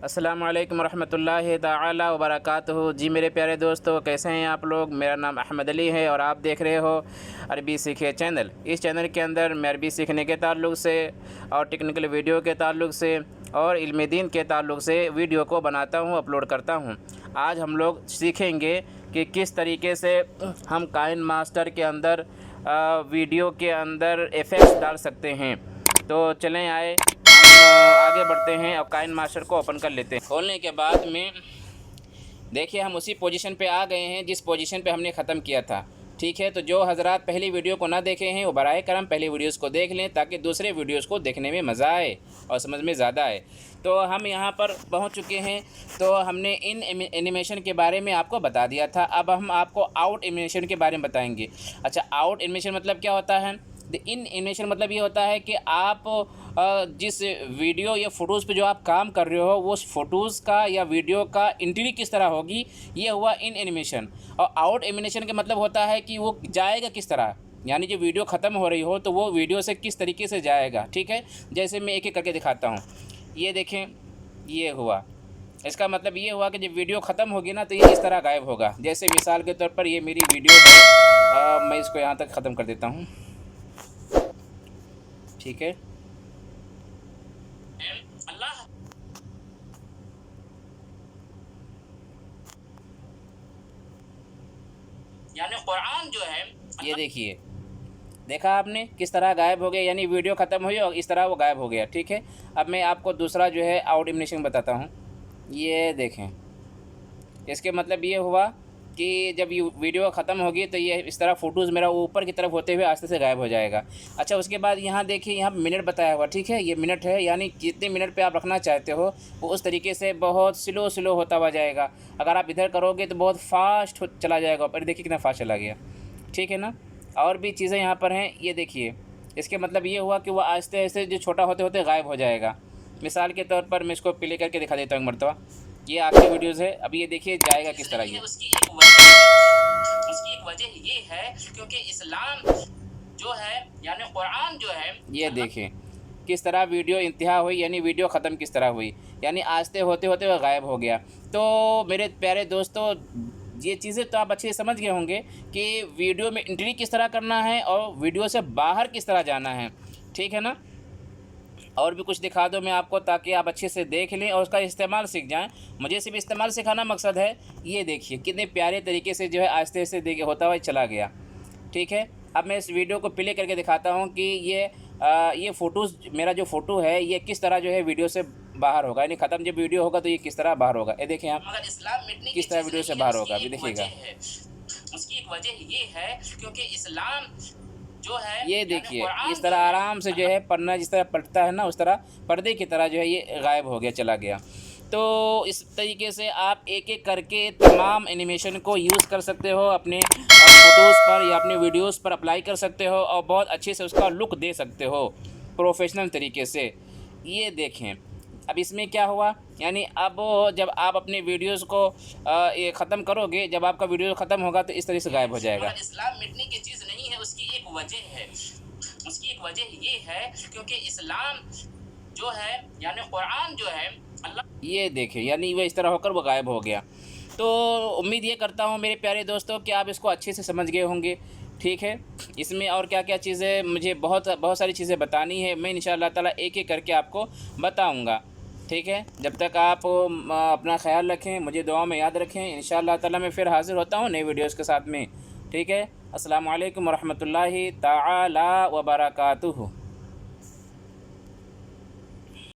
अस्सलामु अलैकुम रहमतुल्लाहि ताला व बरकातुहू। जी मेरे प्यारे दोस्तों, कैसे हैं आप लोग। मेरा नाम अहमद अली है और आप देख रहे हो अरबी सीखे चैनल। इस चैनल के अंदर मैं अरबी सीखने के ताल्लुक़ से और टेक्निकल वीडियो के ताल्लुक़ से और इल्म दीन के ताल्लुक़ से वीडियो को बनाता हूँ, अपलोड करता हूँ। आज हम लोग सीखेंगे कि किस तरीके से हम काइन मास्टर के अंदर वीडियो के अंदर इफ़ेक्ट्स डाल सकते हैं। तो चलें आए आगे बढ़ते हैं और काइन मास्टर को ओपन कर लेते हैं। खोलने के बाद में देखिए हम उसी पोजीशन पे आ गए हैं जिस पोजीशन पे हमने ख़त्म किया था। ठीक है, तो जो हज़रात पहली वीडियो को ना देखे हैं वो बराए करम पहले वीडियोस को देख लें ताकि दूसरे वीडियोस को देखने में मज़ा आए और समझ में ज़्यादा आए। तो हम यहाँ पर पहुँच चुके हैं। तो हमने इन एनिमेशन के बारे में आपको बता दिया था। अब हम आपको आउट एनिमेशन के बारे में बताएंगे। अच्छा, आउट एनिमेशन मतलब क्या होता है? इन एनिमेशन मतलब ये होता है कि आप जिस वीडियो या फ़ोटोज़ पे जो आप काम कर रहे हो वो फ़ोटोज़ का या वीडियो का एंट्री किस तरह होगी, ये हुआ इन एनिमेशन। और आउट एनिमेशन का मतलब होता है कि वो जाएगा किस तरह, यानी जो वीडियो ख़त्म हो रही हो तो वो वीडियो से किस तरीके से जाएगा। ठीक है, जैसे मैं एक एक करके दिखाता हूँ। ये देखें, ये हुआ। इसका मतलब ये हुआ कि जब वीडियो ख़त्म होगी ना तो ये इस तरह गायब होगा। जैसे मिसाल के तौर पर ये मेरी वीडियो है, मैं इसको यहाँ तक ख़त्म कर देता हूँ। ठीक है, अल्लाह यानी कुरान जो है, ये देखिए, देखा आपने किस तरह गायब हो गया, यानी वीडियो ख़त्म हुई और इस तरह वो गायब हो गया। ठीक है, अब मैं आपको दूसरा जो है आउट एनिमेशन बताता हूँ। ये देखें, इसके मतलब ये हुआ कि जब ये वीडियो ख़त्म होगी तो ये इस तरह फ़ोटोज़ मेरा ऊपर की तरफ होते हुए आस्ते से गायब हो जाएगा। अच्छा, उसके बाद यहाँ देखिए, यहाँ मिनट बताया हुआ। ठीक है, ये मिनट है, यानी कितने मिनट पे आप रखना चाहते हो वो उस तरीके से बहुत स्लो होता हुआ जाएगा। अगर आप इधर करोगे तो बहुत फास्ट चला जाएगा। पर देखिए कितना फास्ट चला गया। ठीक है ना। और भी चीज़ें यहाँ पर हैं, ये देखिए। इसके मतलब ये हुआ कि वह आहिस्ते आहिस्ते जो छोटा होते होते गायब हो जाएगा। मिसाल के तौर पर मैं इसको प्ले करके दिखा देता हूँ एक मरतबा। ये आखिरी वीडियोज़ है। अब ये देखिए जाएगा किस तरह। ये उसकी एक वजह ये है क्योंकि इस्लाम जो है यानी कुरान जो है, ये देखें किस तरह वीडियो इंतहा हुई, यानी वीडियो ख़त्म किस तरह हुई, यानी आस्ते होते होते वह गायब हो गया। तो मेरे प्यारे दोस्तों, ये चीज़ें तो आप अच्छे से समझ गए होंगे कि वीडियो में एंट्री किस तरह करना है और वीडियो से बाहर किस तरह जाना है। ठीक है ना। और भी कुछ दिखा दो मैं आपको ताकि आप अच्छे से देख लें और उसका इस्तेमाल सीख जाएं। मुझे सिर्फ इस्तेमाल सिखाना मकसद है। ये देखिए कितने प्यारे तरीके से जो है आहिस्ते आहिस्ते देखिए होता हुआ चला गया। ठीक है, अब मैं इस वीडियो को प्ले करके दिखाता हूँ कि ये फ़ोटोज़, मेरा जो फ़ोटो है ये किस तरह जो है वीडियो से बाहर होगा, यानी ख़त्म जब वीडियो होगा तो ये किस तरह बाहर होगा। ये देखें आप किस तरह वीडियो से बाहर होगा। अभी देखिएगा, उसकी एक वजह ये है क्योंकि इस्लाम जो है, ये देखिए इस तरह आराम से जो है पढ़ना जिस तरह पढ़ता है ना उस तरह पर्दे की तरह जो है ये गायब हो गया, चला गया। तो इस तरीके से आप एक एक करके तमाम एनिमेशन को यूज़ कर सकते हो, अपने फ़ोटोज़ पर या अपने वीडियोस पर अप्लाई कर सकते हो और बहुत अच्छे से उसका लुक दे सकते हो प्रोफेशनल तरीके से। ये देखें अब इसमें क्या हुआ, यानी अब जब आप अपने वीडियोस को ये ख़त्म करोगे, जब आपका वीडियो ख़त्म होगा तो इस तरह से गायब हो जाएगा। इस्लाम मिटने की चीज़ नहीं है, उसकी एक वजह है। उसकी एक वजह ये है क्योंकि इस्लाम जो है यानी कुरान जो है अल्लाह, ये देखें, यानी वह इस तरह होकर वो गायब हो गया। तो उम्मीद ये करता हूँ मेरे प्यारे दोस्तों कि आप इसको अच्छे से समझ गए होंगे। ठीक है, इसमें और क्या क्या चीज़ें मुझे बहुत सारी चीज़ें बतानी है, मैं इंशाअल्लाह ताला एक एक करके आपको बताऊँगा। ठीक है, जब तक आप अपना ख्याल रखें, मुझे दुआ में याद रखें। इंशाअल्लाह ताला मैं फिर हाज़िर होता हूँ नए वीडियोज़ के साथ में। ठीक है, अस्सलामु अलैकुम रहमतुल्लाहि ताला व बरकातुहू।